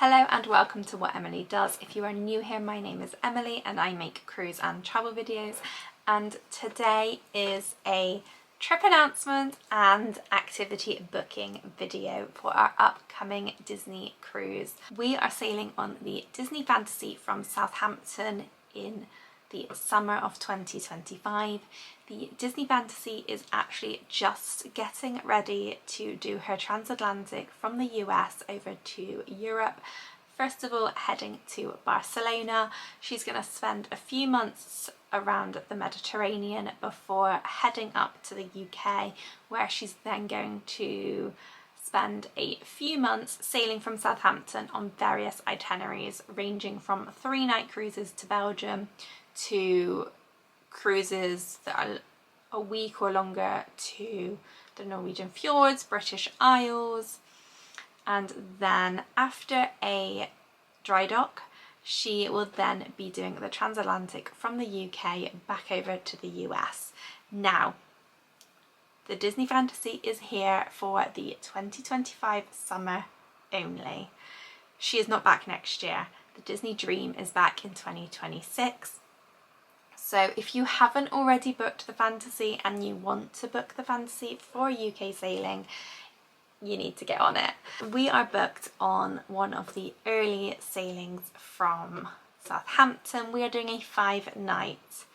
Hello and welcome to What Emily Does. If you are new here, my name is Emily and I make cruise and travel videos, and today is a trip announcement and activity booking video for our upcoming Disney cruise. We are sailing on the Disney Fantasy from Southampton in the summer of 2025. The Disney Fantasy is actually just getting ready to do her transatlantic from the US over to Europe. First of all, heading to Barcelona. She's going to spend a few months around the Mediterranean before heading up to the UK, where she's then going to spend a few months sailing from Southampton on various itineraries ranging from 3-night cruises to Belgium to cruises that are a week or longer to the Norwegian fjords, British Isles, and then after a dry dock she will then be doing the transatlantic from the UK back over to the US. Now, the Disney Fantasy is here for the 2025 summer only. She is not back next year. The Disney Dream is back in 2026. So if you haven't already booked the Fantasy and you want to book the Fantasy for UK sailing, you need to get on it. We are booked on one of the early sailings from Southampton. We are doing a 5-night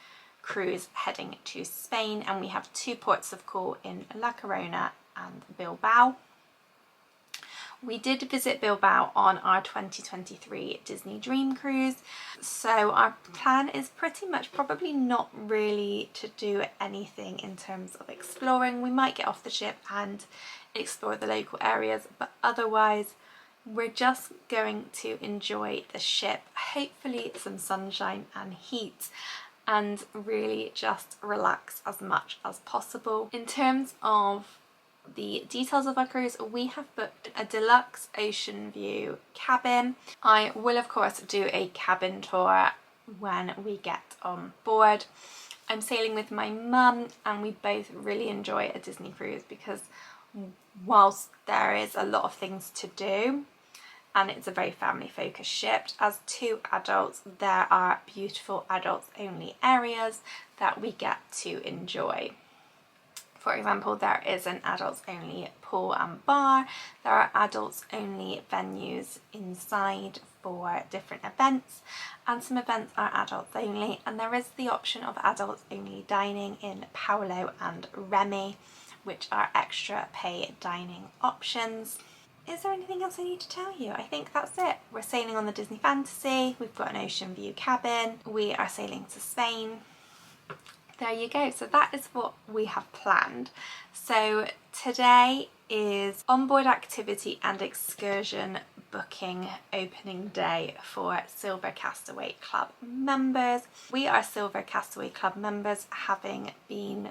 cruise heading to Spain, and we have 2 ports of call in La Corona and Bilbao. We did visit Bilbao on our 2023 Disney Dream cruise, so our plan is pretty much probably not really to do anything in terms of exploring. We might get off the ship and explore the local areas, but otherwise we're just going to enjoy the ship, hopefully some sunshine and heat, and really just relax as much as possible. In terms of the details of our cruise, we have booked a deluxe ocean view cabin. I will of course do a cabin tour when we get on board. I'm sailing with my mum and we both really enjoy a Disney cruise because whilst there is a lot of things to do and it's a very family focused ship, as 2 adults there are beautiful adults only areas that we get to enjoy. For example, there is an adults only pool and bar, there are adults only venues inside for different events, and some events are adults only, and there is the option of adults only dining in Paolo and Remy, which are extra pay dining options. Is there anything else I need to tell you? I think that's it. We're sailing on the Disney Fantasy, we've got an ocean view cabin, we are sailing to Spain. There you go. So that is what we have planned. So today is onboard activity and excursion booking opening day for Silver Castaway Club members. We are Silver Castaway Club members, having been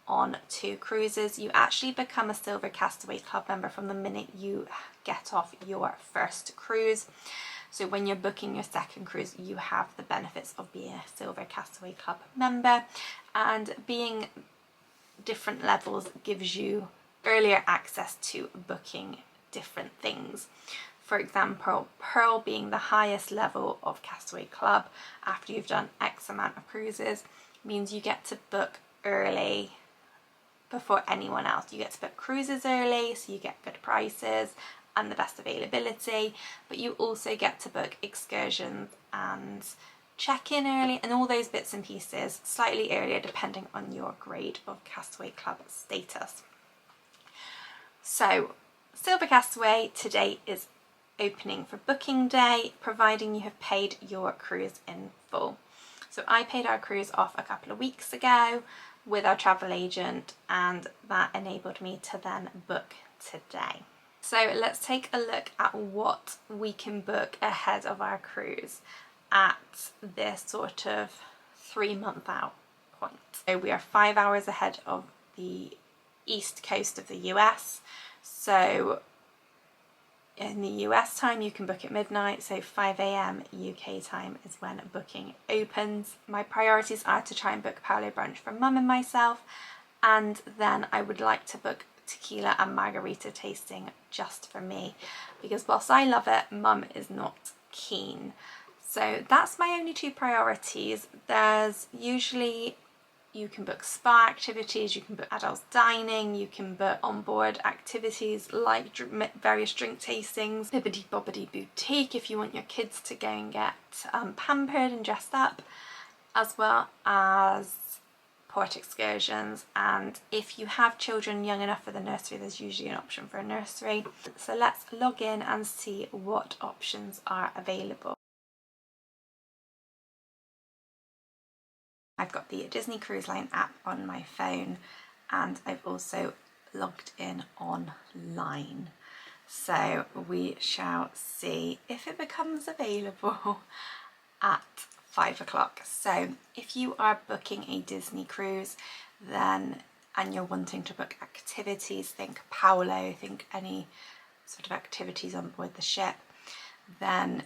on 2 cruises. You actually become a Silver Castaway Club member from the minute you get off your first cruise. So when you're booking your second cruise, you have the benefits of being a Silver Castaway Club member, and being different levels gives you earlier access to booking different things. For example, Pearl being the highest level of Castaway Club after you've done X amount of cruises means you get to book early before anyone else. You get to book cruises early, so you get good prices and the best availability, but you also get to book excursions and check in early and all those bits and pieces slightly earlier depending on your grade of Castaway Club status. So Silver Castaway today is opening for booking day, providing you have paid your cruise in full. So I paid our cruise off a couple of weeks ago with our travel agent, and that enabled me to then book today. So let's take a look at what we can book ahead of our cruise at this sort of 3-month out point. So we are 5 hours ahead of the east coast of the US. So in the US time you can book at midnight, so 5 AM UK time is when booking opens. My priorities are to try and book Paolo brunch for mum and myself, and then I would like to book tequila and margarita tasting just for me, because whilst I love it, Mum is not keen. So that's my only two priorities. There's usually, you can book spa activities, you can book adult dining, you can book onboard activities like various drink tastings, bibbidi bobbidi boutique if you want your kids to go and get pampered and dressed up, as well as port excursions. And if you have children young enough for the nursery, there's usually an option for a nursery. So let's log in and see what options are available. I've got the Disney Cruise Line app on my phone, and I've also logged in online. So we shall see if it becomes available at 5 o'clock. So if you are booking a Disney cruise, then, and you're wanting to book activities, think Paolo, think any sort of activities on board the ship, then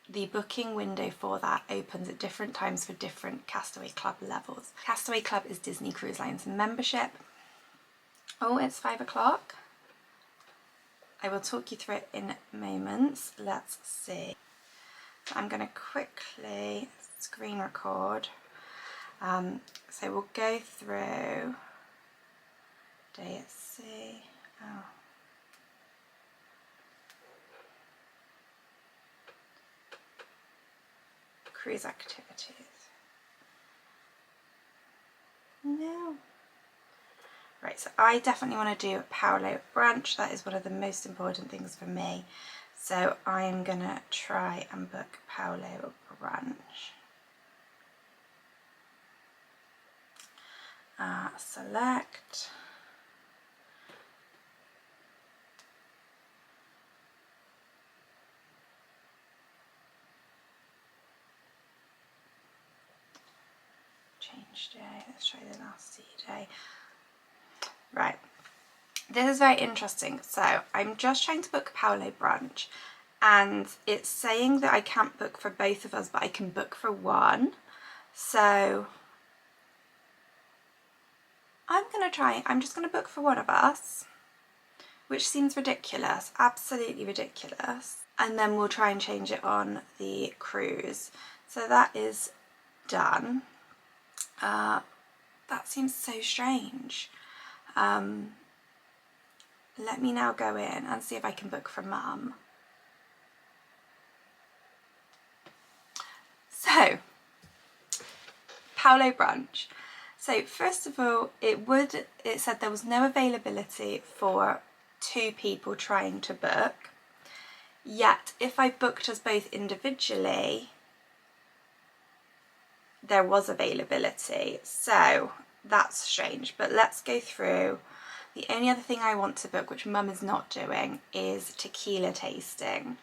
the booking window for that opens at different times for different Castaway Club levels. Castaway Club is Disney Cruise Line's membership. Oh, it's 5 o'clock. I will talk you through it in moments. Let's see. So I'm going to quickly screen record. So we'll go through day at sea. Oh. Cruise activities. No. Right, so I definitely want to do Paolo brunch. That is one of the most important things for me. So I am going to try and book Paolo brunch. Select. Change day. Let's try the last sea day. Right. This is very interesting. So I'm just trying to book Paolo brunch, and it's saying that I can't book for both of us, but I can book for one. So I'm just going to book for one of us, which seems ridiculous, absolutely ridiculous. And then we'll try and change it on the cruise. So that is done. That seems so strange. Let me now go in and see if I can book for Mum. So, Paolo brunch. So first of all, it said there was no availability for 2 people trying to book. Yet, if I booked us both individually, there was availability. So that's strange, but let's go through. The only other thing I want to book, which Mum is not doing, is tequila tasting.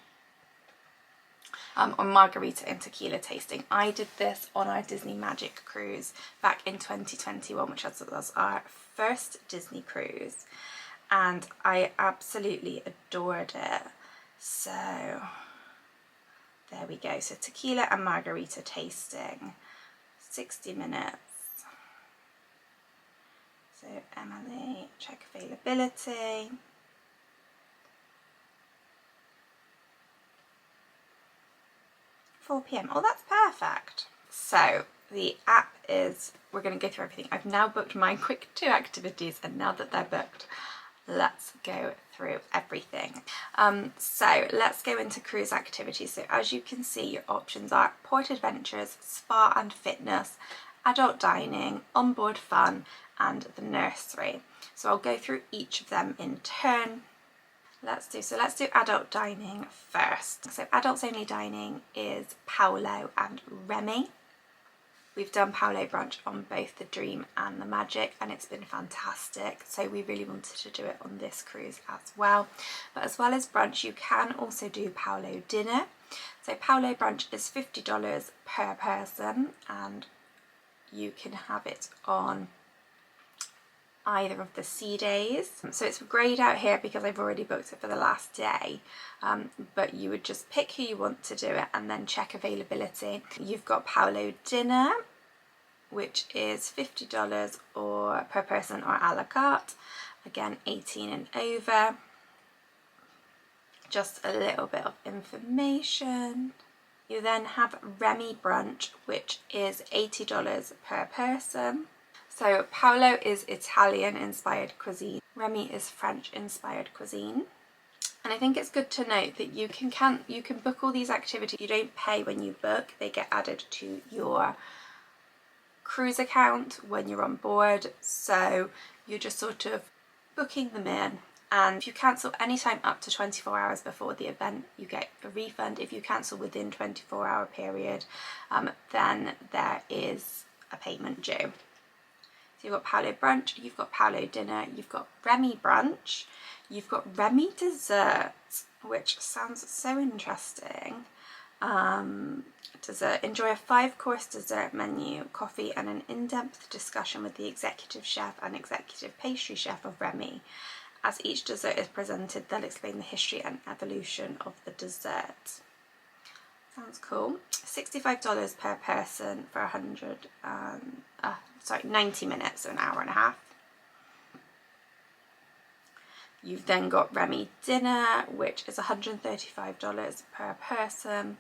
Or margarita and tequila tasting. I did this on our Disney Magic cruise back in 2021, which was our first Disney cruise, and I absolutely adored it. So there we go. So tequila and margarita tasting, 60 minutes. So Emily, check availability. PM. Oh, that's perfect. So the app is, we're going to go through everything. I've now booked my quick 2 activities, and now that they're booked, let's go through everything. So let's go into cruise activities. So as you can see, your options are port adventures, spa and fitness, adult dining, onboard fun, and the nursery. So I'll go through each of them in turn. Let's do adult dining first. So adults only dining is Paolo and Remy. We've done Paolo brunch on both the Dream and the Magic, and it's been fantastic. So we really wanted to do it on this cruise as well. But as well as brunch, you can also do Paolo dinner. So Paolo brunch is $50 per person, and you can have it on either of the sea days. So it's greyed out here because I've already booked it for the last day, but you would just pick who you want to do it and then check availability. You've got Paolo dinner, which is $50 or per person or a la carte, again 18 and over. Just a little bit of information. You then have Remy brunch, which is $80 per person. So Paolo is Italian inspired cuisine, Remy is French inspired cuisine. And I think it's good to note that you can book all these activities. You don't pay when you book, they get added to your cruise account when you're on board. So you're just sort of booking them in. And if you cancel anytime up to 24 hours before the event, you get a refund. If you cancel within 24-hour period, then there is a payment due. So you've got Paolo brunch, you've got Paolo dinner, you've got Remy brunch, you've got Remy dessert, which sounds so interesting. Dessert. Enjoy a 5-course dessert menu, coffee and an in-depth discussion with the executive chef and executive pastry chef of Remy. As each dessert is presented, they'll explain the history and evolution of the dessert. Sounds cool. $65 per person for 90 minutes, so an hour and a half. You've then got Remy dinner, which is $135 per person.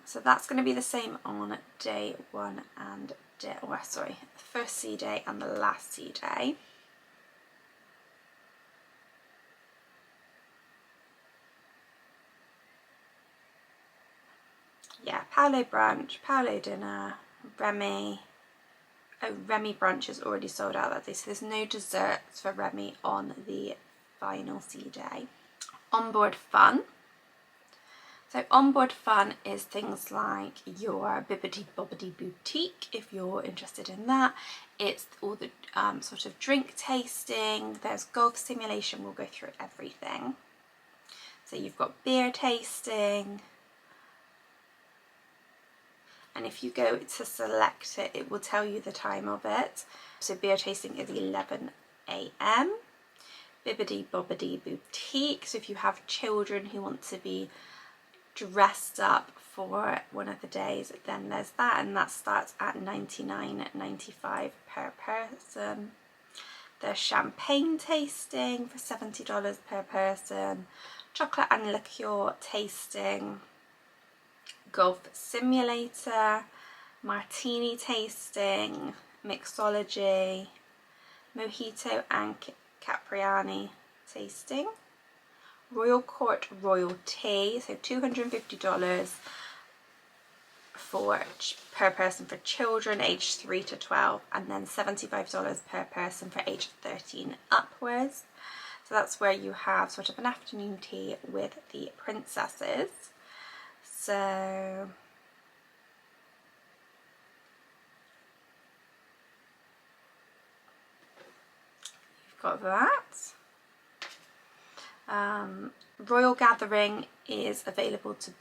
So that's going to be the same on day one and the first sea day and the last sea day. Yeah, Paolo brunch, Paolo dinner, Remy. Oh, Remy brunch is already sold out that day, so there's no desserts for Remy on the final sea day. Onboard fun. So onboard fun is things like your Bibbidi Bobbidi Boutique, if you're interested in that. It's all the sort of drink tasting, there's golf simulation, we'll go through everything. So you've got beer tasting, and if you go to select it, it will tell you the time of it. So beer tasting is 11 AM. Bibbidi Bobbidi Boutique, so if you have children who want to be dressed up for one of the days, then there's that, and that starts at $99.95 per person. There's champagne tasting for $70 per person, chocolate and liqueur tasting, golf simulator, martini tasting, mixology, mojito and Capriani tasting, Royal Court Royal Tea, so $250 per person for children aged 3 to 12, and then $75 per person for age 13 upwards. So that's where you have sort of an afternoon tea with the princesses. So you've got that. Royal Gathering is available to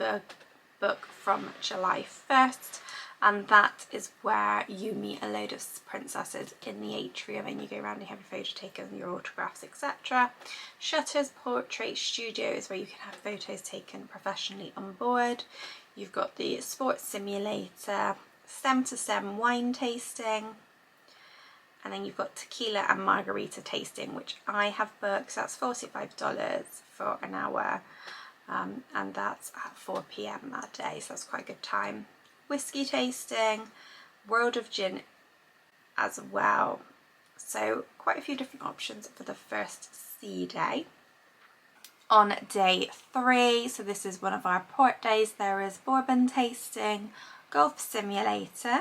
book from July 1st, and that is where you meet a load of princesses in the atrium and you go around and have your photo taken, your autographs, etc. Shutters Portrait Studio is where you can have photos taken professionally on board. You've got the sports simulator, stem to stem wine tasting, and then you've got tequila and margarita tasting, which I have booked, so that's $45 for an hour, and that's at 4 PM that day, so that's quite a good time. Whiskey tasting, World of Gin as well, so quite a few different options for the first sea day. On day 3, so this is one of our port days, there is bourbon tasting, golf simulator,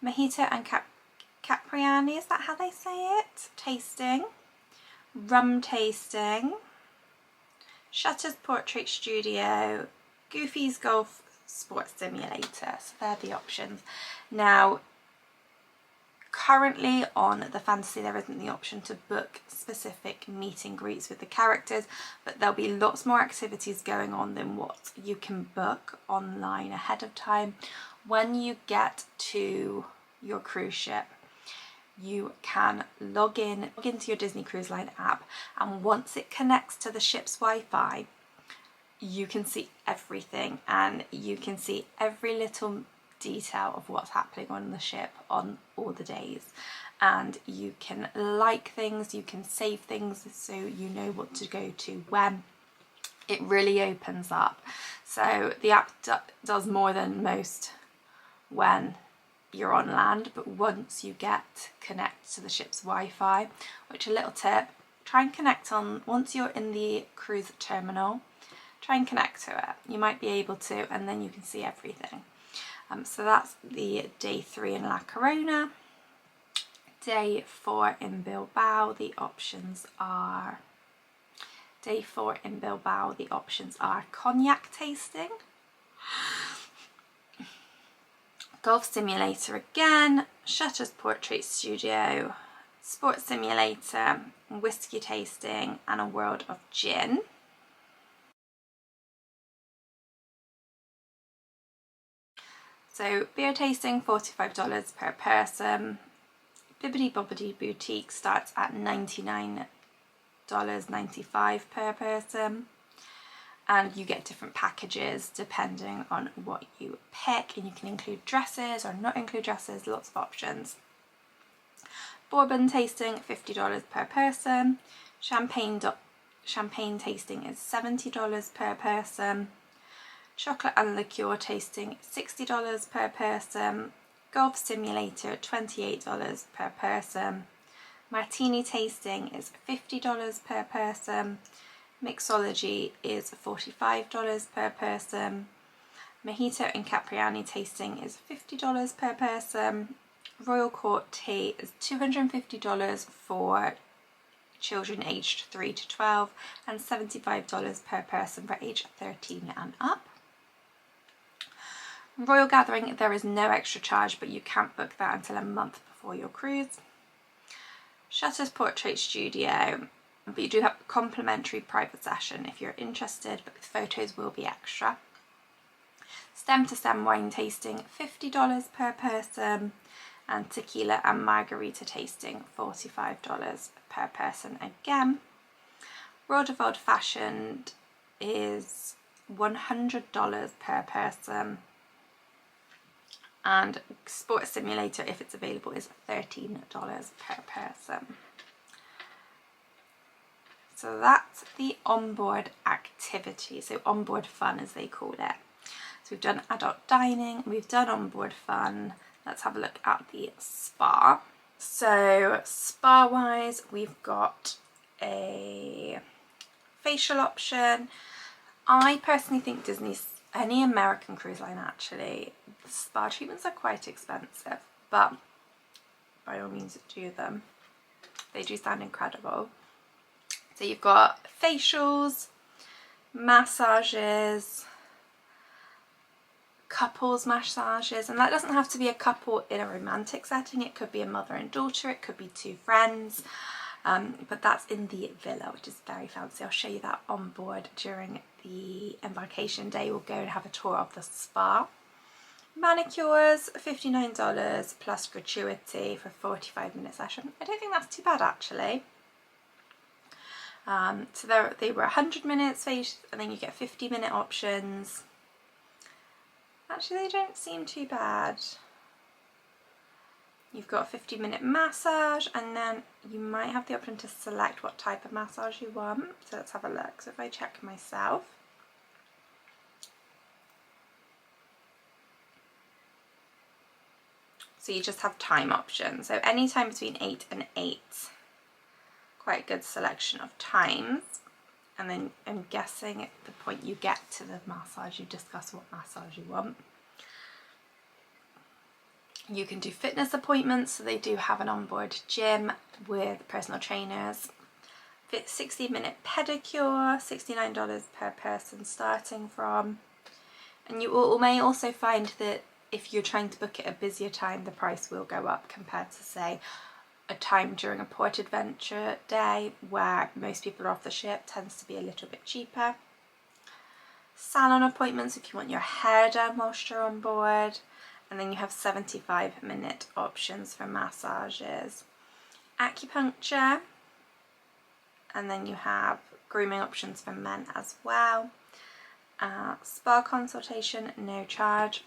mojito and Capriani, is that how they say it? Tasting, rum tasting, Shutters Portrait Studio, Goofy's Golf Sports Simulator. So they're the options. Now, currently on the Fantasy there isn't the option to book specific meet and greets with the characters, but there'll be lots more activities going on than what you can book online ahead of time. When you get to your cruise ship, you can log into your Disney Cruise Line app, and once it connects to the ship's Wi-Fi, you can see everything, and you can see every little detail of what's happening on the ship on all the days, and you can like things, you can save things so you know what to go to when. It really opens up. So the app does more than most when you're on land, but once you get connected to the ship's Wi-Fi, which a little tip, try and connect on, once you're in the cruise terminal, try and connect to it. You might be able to, and then you can see everything. So that's the day 3 in La Corona. Day 4 in Bilbao, the options are cognac tasting, golf simulator again, Shutter's Portrait Studio, sports simulator, whiskey tasting, and a world of gin. So beer tasting, $45 per person. Bibbidi Bobbidi Boutique starts at $99.95 per person, and you get different packages depending on what you pick, and you can include dresses or not include dresses, lots of options. Bourbon tasting, $50 per person. Champagne tasting is $70 per person. Chocolate and liqueur tasting, $60 per person. Golf simulator, $28 per person. Martini tasting is $50 per person. Mixology is $45 per person. Mojito and Capriani tasting is $50 per person. Royal Court tea is $250 for children aged 3 to 12 and $75 per person for age 13 and up. Royal Gathering, there is no extra charge, but you can't book that until a month before your cruise. Shutter's Portrait Studio, but you do have a complimentary private session if you're interested, but the photos will be extra. Stem to Stem wine tasting, $50 per person, and tequila and margarita tasting, $45 per person again. World of Old Fashioned is $100 per person, and Sports Simulator, if it's available, is $13 per person. So that's the onboard activity, so onboard fun as they call it. So we've done adult dining, we've done onboard fun. Let's have a look at the spa. So spa wise, we've got a facial option. I personally think Disney's, any American cruise line actually, the spa treatments are quite expensive, but by all means do them. They do sound incredible. So you've got facials, massages, couples massages, and that doesn't have to be a couple in a romantic setting, it could be a mother and daughter, it could be 2 friends, but that's in the villa, which is very fancy. I'll show you that on board during the embarkation day. We'll go and have a tour of the spa. Manicures, $59 plus gratuity for a 45-minute session. I don't think that's too bad actually. So they were 100 minutes face, and then you get 50-minute options. Actually, they don't seem too bad. You've got a 50-minute massage, and then you might have the option to select what type of massage you want. So let's have a look. So if I check myself, so you just have time options. So any time between 8 and 8. Quite a good selection of times. And then I'm guessing at the point you get to the massage, you discuss what massage you want. You can do fitness appointments, so they do have an onboard gym with personal trainers. 60-minute pedicure, $69 per person starting from. And you may also find that if you're trying to book it a busier time, the price will go up compared to, say, a time during a port adventure day where most people are off the ship, tends to be a little bit cheaper. Salon appointments if you want your hair done whilst you're on board, and then you have 75-minute options for massages. Acupuncture, and then you have grooming options for men as well. Spa consultation, no charge.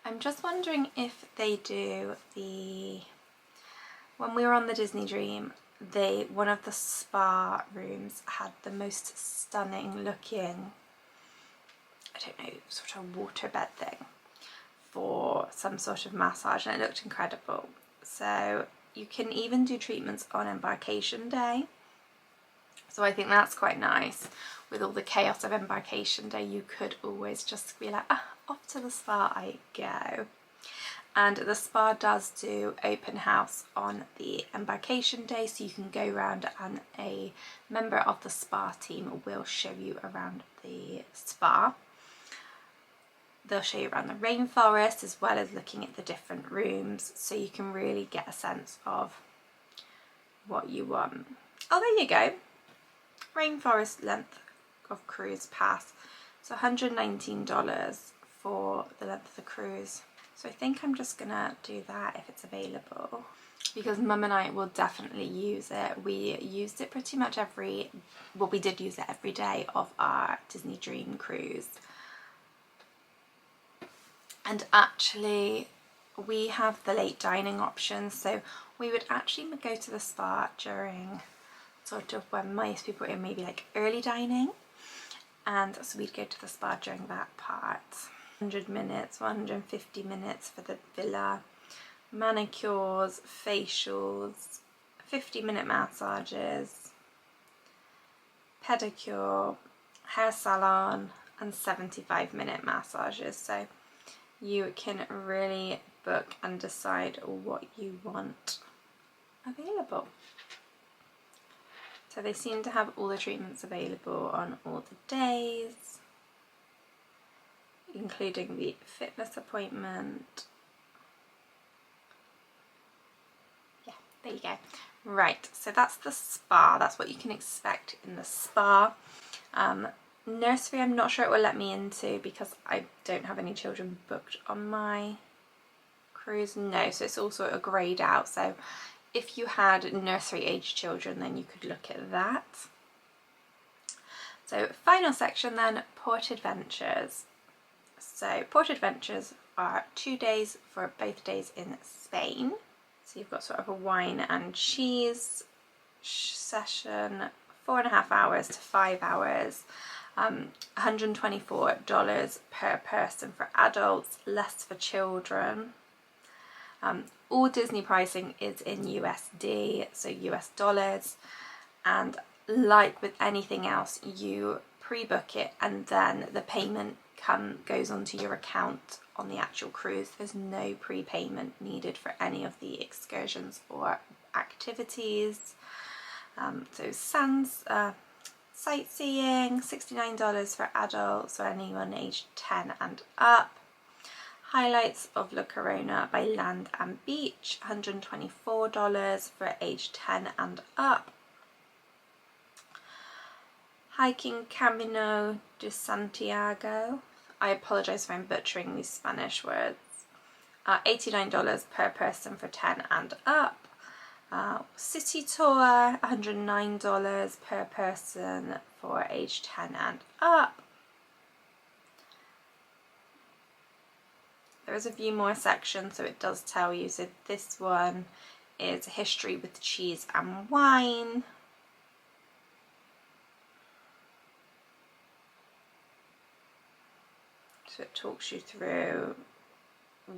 I'm just wondering if they do when we were on the Disney Dream, one of the spa rooms had the most stunning looking, I don't know, sort of waterbed thing for some sort of massage, and it looked incredible. So you can even do treatments on embarkation day. So I think that's quite nice. With all the chaos of embarkation day, you could always just be like, off to the spa I go. And the spa does do open house on the embarkation day, so you can go around and a member of the spa team will show you around the spa. They'll show you around the rainforest as well as looking at the different rooms, so you can really get a sense of what you want. Oh, there you go. Rainforest length of cruise pass. So $119 for the length of the cruise. So I think I'm just gonna do that if it's available, because Mum and I will definitely use it. We used it pretty much we did use it every day of our Disney Dream cruise. And actually we have the late dining option, so we would actually go to the spa during sort of when most people are in maybe like early dining, and so we'd go to the spa during that part. 100 minutes, 150 minutes for the villa, manicures, facials, 50-minute massages, pedicure, hair salon, and 75-minute massages. So you can really book and decide what you want available. So they seem to have all the treatments available on all the days, including the fitness appointment. Yeah, there you go. Right, so that's the spa. That's what you can expect in the spa. Nursery, I'm not sure it will let me into because I don't have any children booked on my cruise. No, so it's also a greyed out. So if you had nursery age children, then you could look at that. So final section then, Port Adventures. So Port Adventures are 2 days for both days in Spain. So you've got sort of a wine and cheese session, 4.5 hours to 5 hours, $124 per person for adults, less for children. All Disney pricing is in USD, so US dollars, and like with anything else, you pre-book it and then the payment goes onto your account on the actual cruise. There's no prepayment needed for any of the excursions or activities. So sans sightseeing, $69 for adults or anyone aged 10 and up. Highlights of La Corona by Land and Beach, $124 for age 10 and up. Hiking Camino de Santiago, I apologise if I'm butchering these Spanish words, $89 per person for 10 and up. City tour, $109 per person for age 10 and up. There is a few more sections, so it does tell you. So this one is history with cheese and wine. So it talks you through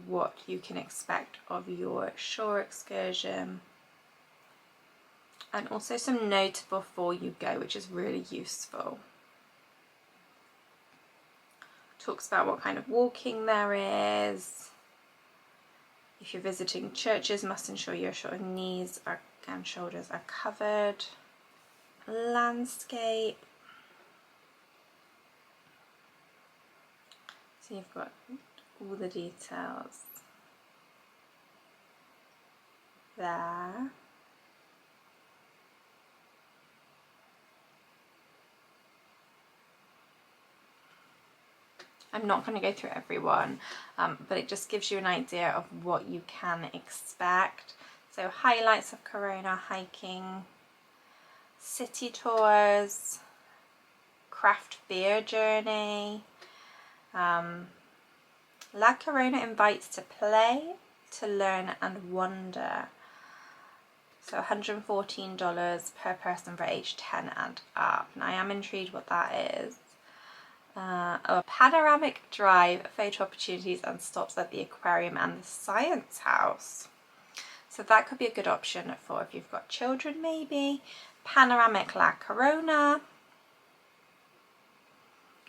what you can expect of your shore excursion, and also some notes before you go, which is really useful. Talks about what kind of walking there is. If you're visiting churches, must ensure your sort of knees and shoulders are covered. Landscape. So you've got all the details there. I'm not going to go through every one, but it just gives you an idea of what you can expect. So highlights of Corona hiking, city tours, craft beer journey, La Corona invites to play, to learn and wonder. So $114 per person for age 10 and up. And I am intrigued what that is. A panoramic drive, photo opportunities and stops at the aquarium and the science house. So that could be a good option for if you've got children maybe. Panoramic La Corona.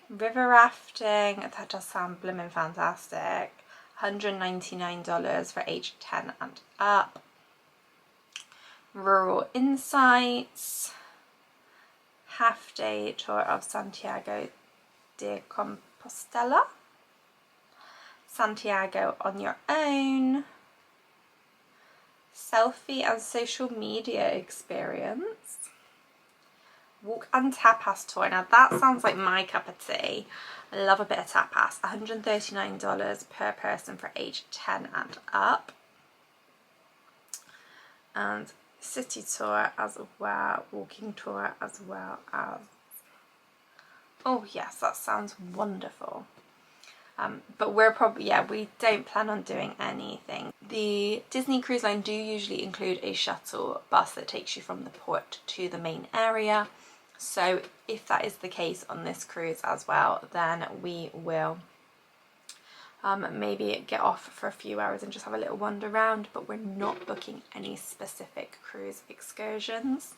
River rafting, that does sound blimmin' fantastic. $199 for age 10 and up. Rural Insights. Half day tour of Santiago de Compostela. Santiago on your own. Selfie and social media experience. Walk and tapas tour. Now that sounds like my cup of tea. I love a bit of tapas. $139 per person for age 10 and up. And city tour as well, walking tour as well as, oh yes, that sounds wonderful. But we're probably, yeah, we don't plan on doing anything. The Disney Cruise Line do usually include a shuttle bus that takes you from the port to the main area. So if that is the case on this cruise as well, then we will maybe get off for a few hours and just have a little wander around, but we're not booking any specific cruise excursions.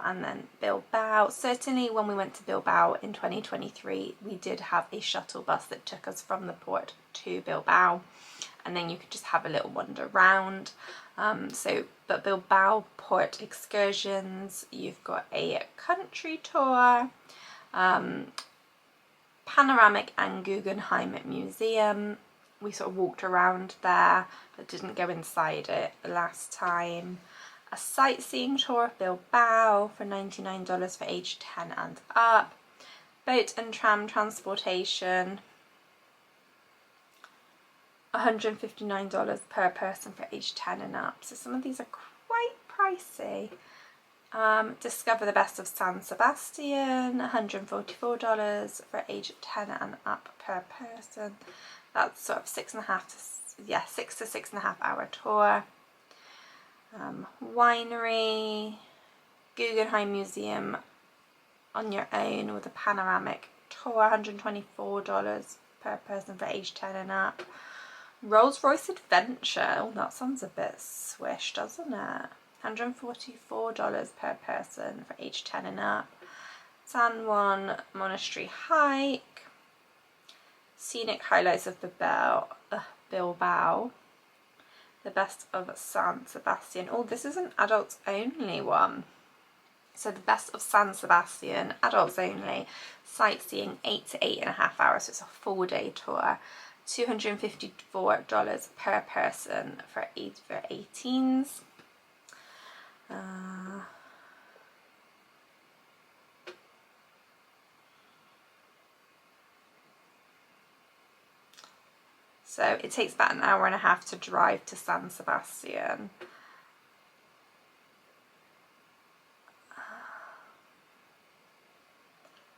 And then Bilbao, certainly when we went to Bilbao in 2023, we did have a shuttle bus that took us from the port to Bilbao, and then you could just have a little wander around. But Bilbao port excursions, you've got a country tour, Panoramic and Guggenheim Museum. We sort of walked around there but didn't go inside it last time. A sightseeing tour of Bilbao for $99 for age 10 and up. Boat and tram transportation, $159 per person for age 10 and up. So some of these are quite pricey. Discover the best of San Sebastian, $144 for age 10 and up per person. That's sort of 6 to 6.5 hour tour. Winery, Guggenheim Museum on your own with a panoramic tour, $124 per person for age 10 and up. Rolls-Royce Adventure, oh that sounds a bit swish, doesn't it? $144 per person for age 10 and up. San Juan Monastery hike. Scenic highlights of Bilbao. The best of San Sebastian. Oh, this is an adults only one. So the best of San Sebastian, adults only. Sightseeing 8 to 8.5 hours. So it's a full day tour. $254 per person for 18s. So it takes about an hour and a half to drive to San Sebastian.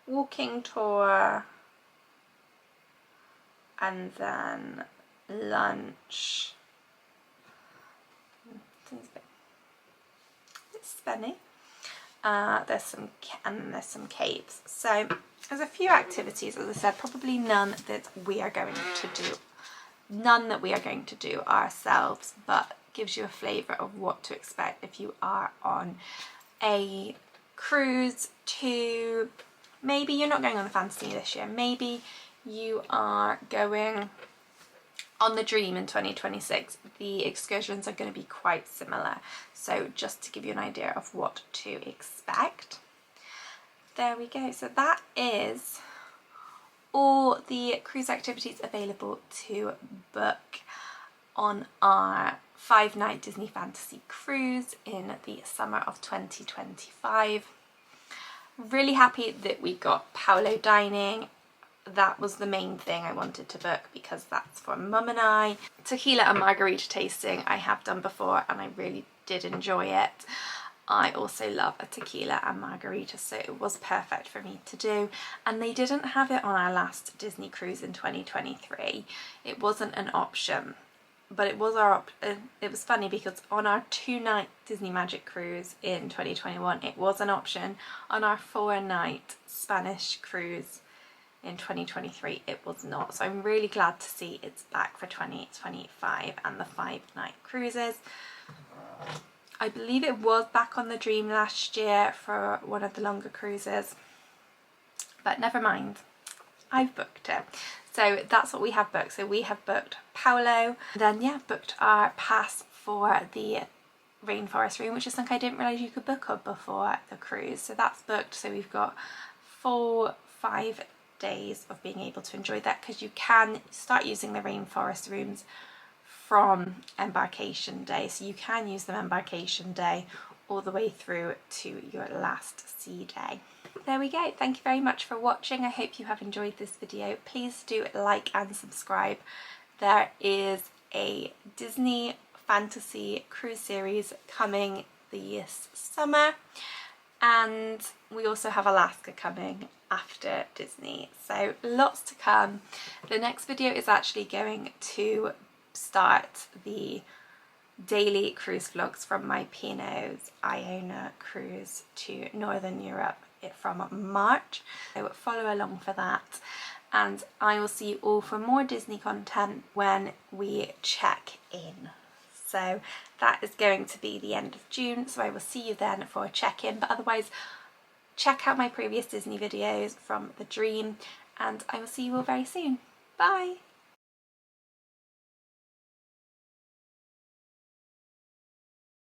Walking tour. And then lunch. Seems a bit spenny. There's some caves. So there's a few activities, as I said, probably none that we are going to do ourselves, but gives you a flavour of what to expect if you are on a cruise to, maybe you're not going on the Fantasy this year, maybe you are going on the Dream in 2026. The excursions are going to be quite similar, so just to give you an idea of what to expect. There we go. So that is all the cruise activities available to book on our 5-night Disney Fantasy cruise in the summer of 2025. Really happy that we got Paolo dining. That was the main thing I wanted to book because that's for Mum and I. Tequila and margarita tasting I have done before and I really did enjoy it. I also love a tequila and margarita, so it was perfect for me to do. And they didn't have it on our last Disney cruise in 2023. It wasn't an option, but it was it was funny because on our 2-night Disney Magic cruise in 2021 it was an option. On our 4-night Spanish cruise in 2023 it was not, so I'm really glad to see it's back for 2025 and the 5-night cruises. I believe it was back on the Dream last year for one of the longer cruises, but never mind, I've booked it. So that's what we have booked. So we have booked Paolo, then yeah, booked our pass for the rainforest room, which is something I didn't realise you could book up before the cruise. So that's booked, so we've got 4-5 days of being able to enjoy that, because you can start using the rainforest rooms from embarkation day, so you can use them embarkation day all the way through to your last sea day. There we go. Thank you very much for watching. I hope you have enjoyed this video. Please do like and subscribe. There is a Disney fantasy cruise series coming this summer, and we also have Alaska coming after Disney, so lots to come. The next video is actually going to start the daily cruise vlogs from my P&O's Iona cruise to Northern Europe from March, so follow along for that, and I will see you all for more Disney content when we check in. So that is going to be the end of June, so I will see you then for a check-in, but otherwise check out my previous Disney videos from the Dream, and I will see you all very soon. Bye!